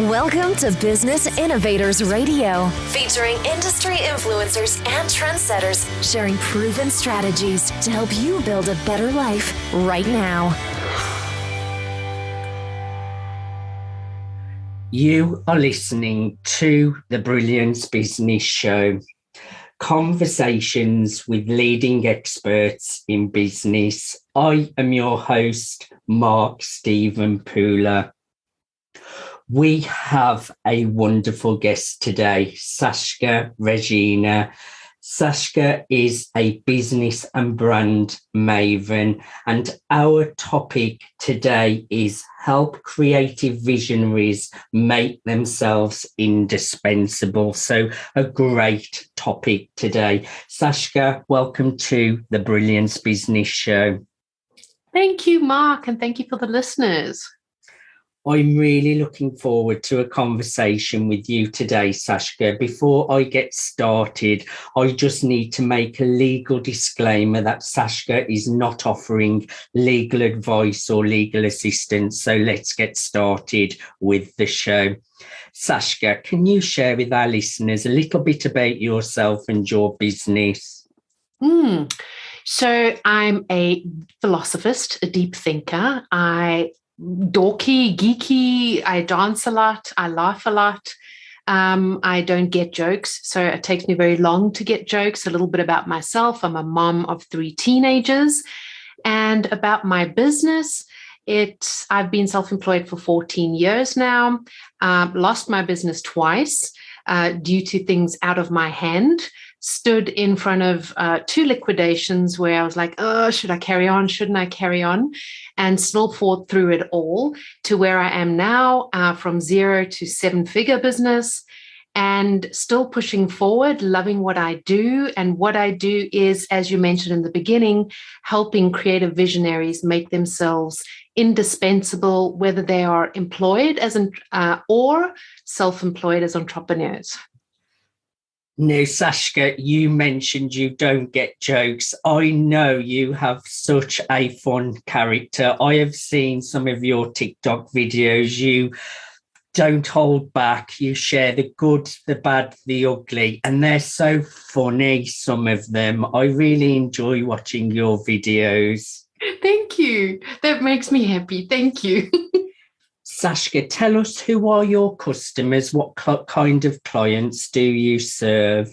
Welcome to Business Innovators Radio, featuring industry influencers and trendsetters sharing proven strategies to help you build a better life right now. You are listening to the Brilliance Business Show, conversations with leading experts in business. I am your host, Mark Stephen Pooler. We have a wonderful guest today, Sashka Regina. Sashka is a business and brand maven, and our topic today is help creative visionaries make themselves indispensable. So a great topic today. Sashka, welcome to the Brilliance Business Show. Thank you, Mark, and thank you for the listeners. I'm really looking forward to a conversation with you today, Sashka. Before I get started, I just need to make a legal disclaimer that Sashka is not offering legal advice or legal assistance. So let's get started with the show. Sashka, can you share with our listeners a little bit about yourself and your business? So I'm a philosophist, a deep thinker. Dorky, geeky, I dance a lot, I laugh a lot. I don't get jokes, so it takes me very long to get jokes. A little bit about myself. I'm a mom of 3 teenagers. And about my business, I've been self-employed for 14 years now. Lost my business twice due to things out of my hand. Stood in front of 2 liquidations where I was like, oh, should I carry on? Shouldn't I carry on? And still fought through it all to where I am now, from 0 to 7-figure business, and still pushing forward, loving what I do. And what I do is, as you mentioned in the beginning, helping creative visionaries make themselves indispensable, whether they are employed or self-employed as entrepreneurs. Now, Sashka, you mentioned you don't get jokes. I know you have such a fun character. I have seen some of your TikTok videos. You don't hold back. You share the good, the bad, the ugly, and they're so funny, some of them. I really enjoy watching your videos. Thank you. That makes me happy. Thank you. Sashka, tell us, who are your customers? What kind of clients do you serve?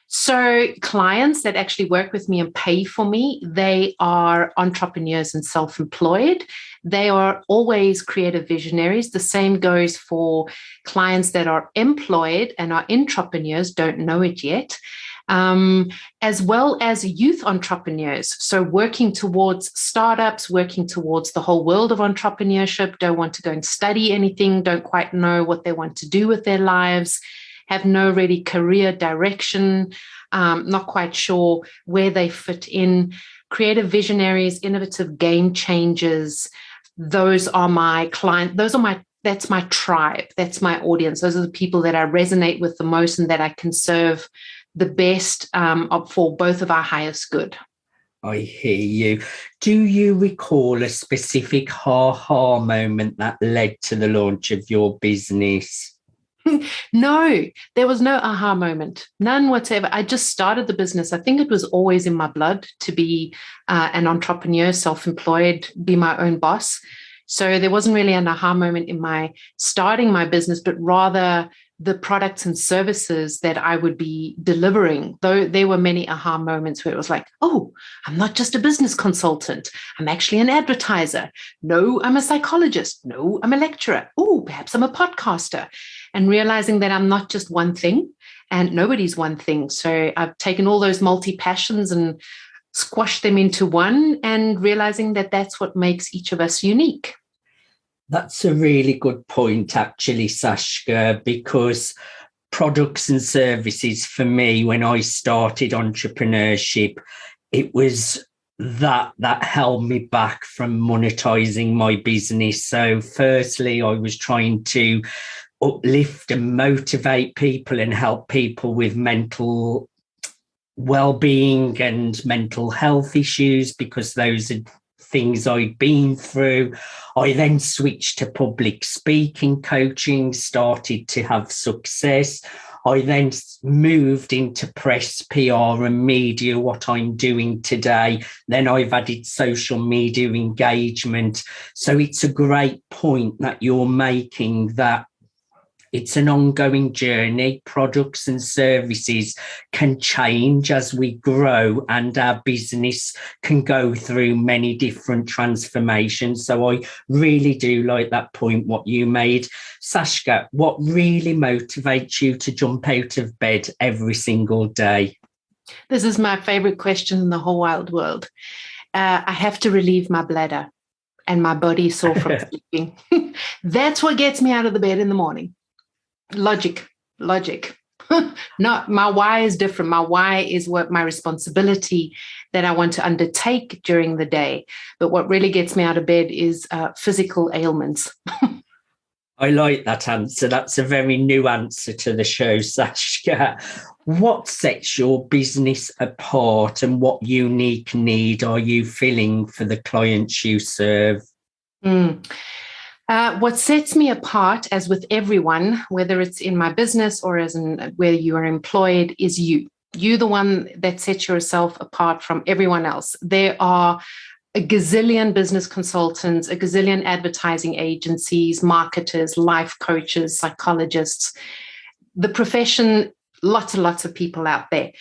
So clients that actually work with me and pay for me, they are entrepreneurs and self-employed. They are always creative visionaries. The same goes for clients that are employed and are entrepreneurs, don't know it yet. As well as youth entrepreneurs. So working towards startups, working towards the whole world of entrepreneurship, don't want to go and study anything, don't quite know what they want to do with their lives, have no really career direction, not quite sure where they fit in. Creative visionaries, innovative game changers, those are my clients. That's my tribe. That's my audience. Those are the people that I resonate with the most and that I can serve the best for both of our highest good. I hear you. Do you recall a specific ha-ha moment that led to the launch of your business? No, there was no aha moment, none whatsoever. I just started the business. I think it was always in my blood to be an entrepreneur, self-employed, be my own boss. So there wasn't really an aha moment in my starting my business, but rather the products and services that I would be delivering. Though there were many aha moments where it was like, oh, I'm not just a business consultant. I'm actually an advertiser. No, I'm a psychologist. No, I'm a lecturer. Oh, perhaps I'm a podcaster. And realizing that I'm not just one thing and nobody's one thing. So I've taken all those multi-passions and squashed them into one, and realizing that that's what makes each of us unique. That's a really good point, actually, Sashka, because products and services for me, when I started entrepreneurship, it was that held me back from monetizing my business. So firstly, I was trying to uplift and motivate people and help people with mental well-being and mental health issues, because those are things I'd been through. I then switched to public speaking coaching, started to have success. I then moved into press, PR and media, what I'm doing today. Then I've added social media engagement. So it's a great point that you're making, that it's an ongoing journey. Products and services can change as we grow, and our business can go through many different transformations. So I really do like that point, what you made. Sashka, what really motivates you to jump out of bed every single day? This is my favorite question in the whole wide world. I have to relieve my bladder and my body sore from sleeping. That's what gets me out of the bed in the morning. Logic. No, my why is different. My why is what my responsibility that I want to undertake during the day. But what really gets me out of bed is physical ailments. I like that answer. That's a very new answer to the show, Sashka. What sets your business apart, and what unique need are you filling for the clients you serve? What sets me apart, as with everyone, whether it's in my business or as in where you are employed, is you. You, the one that sets yourself apart from everyone else. There are a gazillion business consultants, a gazillion advertising agencies, marketers, life coaches, psychologists. The profession, lots and lots of people out there.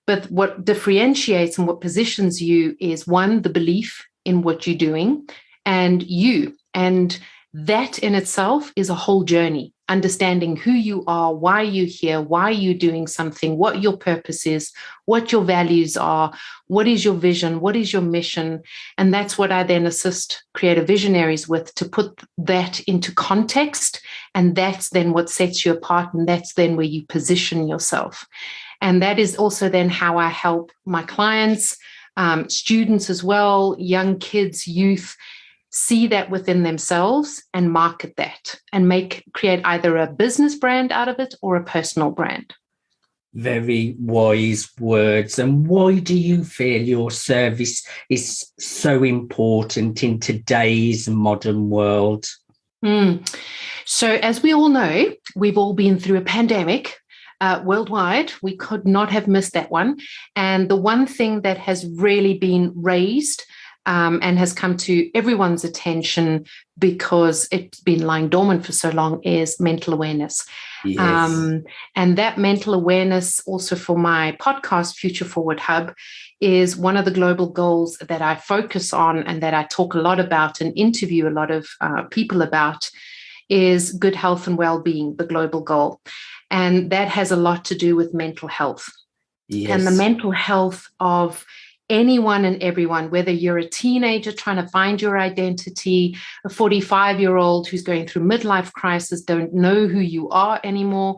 But what differentiates and what positions you is, one, the belief in what you're doing, and you. And that in itself is a whole journey, understanding who you are, why you're here, why you're doing something, what your purpose is, what your values are, what is your vision, what is your mission. And that's what I then assist Creative Visionaries with, to put that into context. And that's then what sets you apart. And that's then where you position yourself. And that is also then how I help my clients, students as well, young kids, youth, see that within themselves and market that and create either a business brand out of it or a personal brand. Very wise words. And why do you feel your service is so important in today's modern world? So as we all know, we've all been through a pandemic worldwide. We could not have missed that one. And the one thing that has really been raised and has come to everyone's attention, because it's been lying dormant for so long, is mental awareness. Yes. And that mental awareness, also for my podcast, Future Forward Hub, is one of the global goals that I focus on and that I talk a lot about and interview a lot of people about, is good health and well-being, the global goal. And that has a lot to do with mental health. Yes. And the mental health of anyone and everyone, whether you're a teenager trying to find your identity, a 45-year-old who's going through midlife crisis, don't know who you are anymore,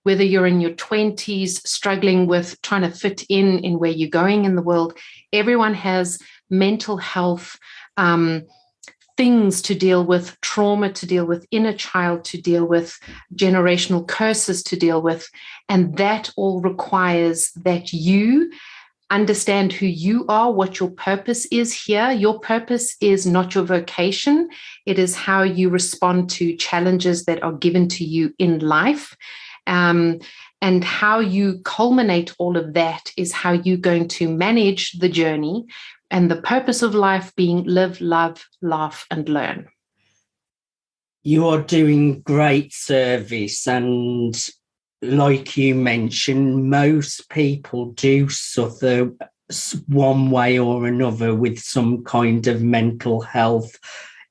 whether you're in your 20s struggling with trying to fit in where you're going in the world, everyone has mental health things to deal with, trauma to deal with, inner child to deal with, generational curses to deal with. And that all requires that you understand who you are, what your purpose is here. Your purpose is not your vocation. It is how you respond to challenges that are given to you in life. And how you culminate all of that is how you're going to manage the journey. And the purpose of life being live, love, laugh, and learn. You are doing great service, and like you mentioned, most people do suffer one way or another with some kind of mental health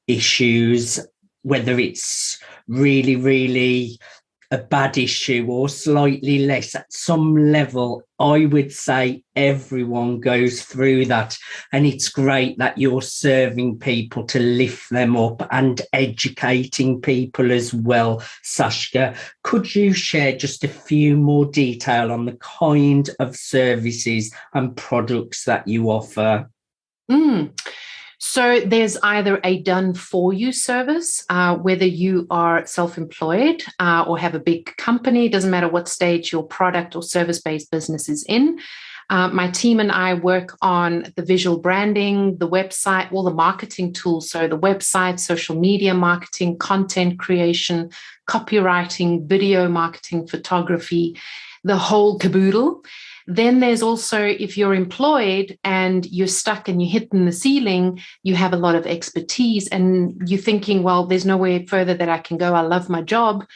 issues, whether it's really, really a bad issue or slightly less. At some level, I would say everyone goes through that. And it's great that you're serving people to lift them up and educating people as well. Sashka, could you share just a few more detail on the kind of services and products that you offer? So there's either a done-for-you service, whether you are self-employed or have a big company, doesn't matter what stage your product or service-based business is in. My team and I work on the visual branding, the website, all the marketing tools. So the website, social media marketing, content creation, copywriting, video marketing, photography, the whole caboodle. Then there's also, if you're employed and you're stuck and you're hitting the ceiling, you have a lot of expertise and you're thinking, well, there's nowhere further that I can go. I love my job.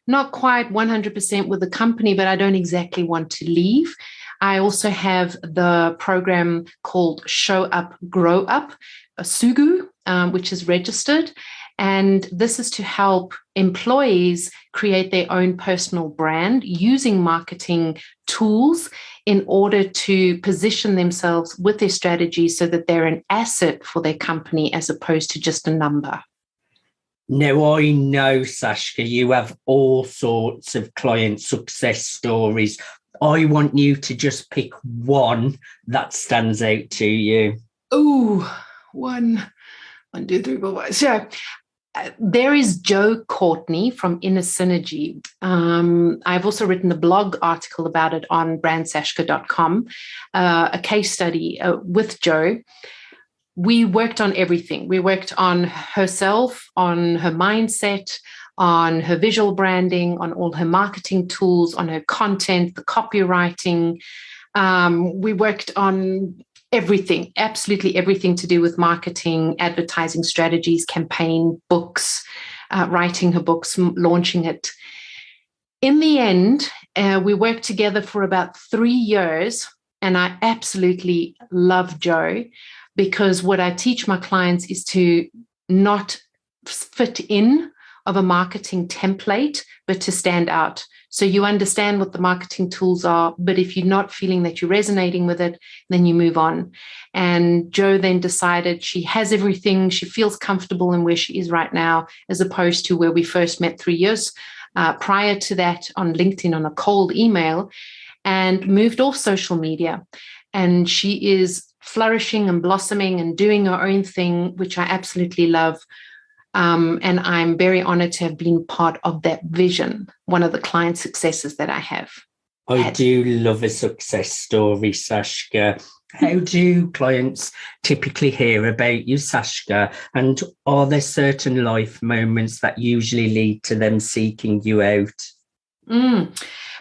Not quite 100% with the company, but I don't exactly want to leave. I also have the program called Show Up, Grow Up, a SUGU, which is registered. And this is to help employees create their own personal brand using marketing tools in order to position themselves with their strategy so that they're an asset for their company as opposed to just a number. Now, I know, Sashka, you have all sorts of client success stories. I want you to just pick one that stands out to you. Oh, one, two, three, four, five. So there is Joe Courtney from Inner Synergy. I've also written a blog article about it on brandsashka.com, a case study with Joe. We worked on everything. We worked on herself, on her mindset, on her visual branding, on all her marketing tools, on her content, the copywriting. We worked on everything, absolutely everything to do with marketing, advertising strategies, campaign, books, writing her books, launching it. In the end, we worked together for about 3 years, and I absolutely love Joe because what I teach my clients is to not fit in of a marketing template, but to stand out. So you understand what the marketing tools are, but if you're not feeling that you're resonating with it, then you move on. And Joe then decided she has everything. She feels comfortable in where she is right now, as opposed to where we first met 3 years prior to that on LinkedIn on a cold email, and moved off social media. And she is flourishing and blossoming and doing her own thing, which I absolutely love. And I'm very honored to have been part of that vision, one of the client successes that I have. I do love a success story, Sashka. How do clients typically hear about you, Sashka? And are there certain life moments that usually lead to them seeking you out?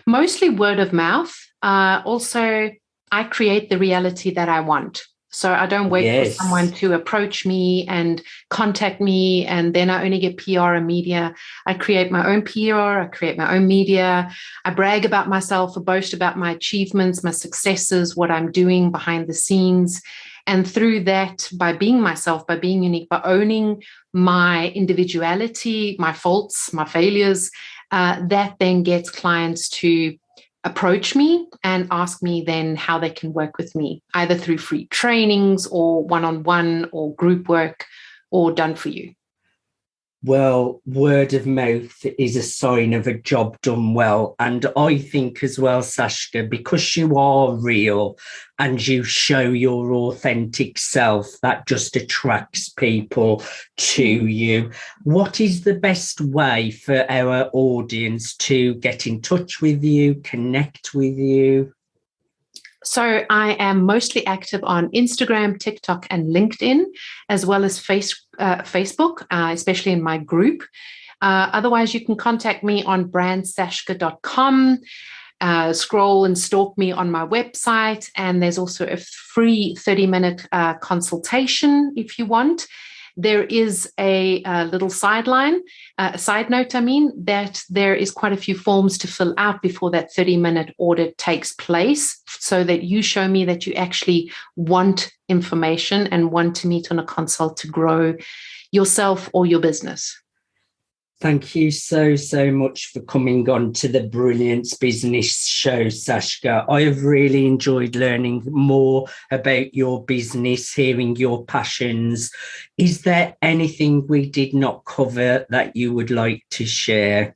Mostly word of mouth. Also, I create the reality that I want. So I don't wait for someone to approach me and contact me, and then I only get PR and media. I create my own PR, I create my own media. I brag about myself, I boast about my achievements, my successes, what I'm doing behind the scenes. And through that, by being myself, by being unique, by owning my individuality, my faults, my failures, that then gets clients to approach me and ask me then how they can work with me, either through free trainings or one-on-one or group work or done for you. Well, word of mouth is a sign of a job done well. And I think as well, Sashka, because you are real and you show your authentic self, that just attracts people to you. What is the best way for our audience to get in touch with you, connect with you? So I am mostly active on Instagram, TikTok, and LinkedIn, as well as Facebook, especially in my group. Otherwise, you can contact me on brandsashka.com, scroll and stalk me on my website. And there's also a free 30-minute consultation if you want. There is a little side note, that there is quite a few forms to fill out before that 30-minute audit takes place, so that you show me that you actually want information and want to meet on a consult to grow yourself or your business. Thank you so much for coming on to the Brilliance Business Show, Sashka. I have really enjoyed learning more about your business, hearing your passions. Is there anything we did not cover that you would like to share?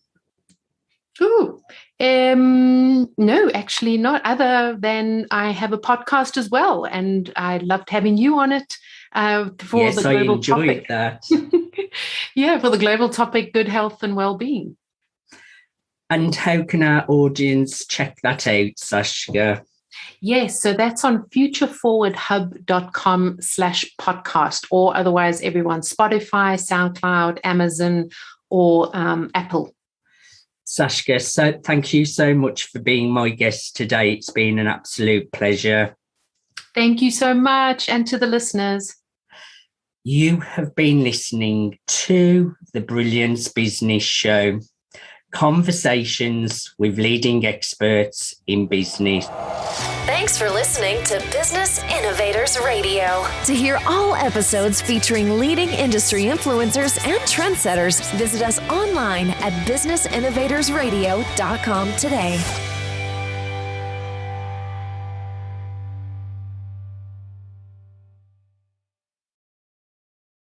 No, actually not, other than I have a podcast as well, and I loved having you on it. For the global topic. That. Yeah, for the global topic, good health and well-being. And how can our audience check that out, Sashka? Yes, so that's on futureforwardhub.com/podcast, or otherwise everyone's Spotify, SoundCloud, Amazon, or Apple. Sashka, so thank you so much for being my guest today. It's been an absolute pleasure. Thank you so much, and to the listeners. You have been listening to the Brilliance Business Show, conversations with leading experts in business. Thanks for listening to Business Innovators Radio. To hear all episodes featuring leading industry influencers and trendsetters, visit us online at businessinnovatorsradio.com today.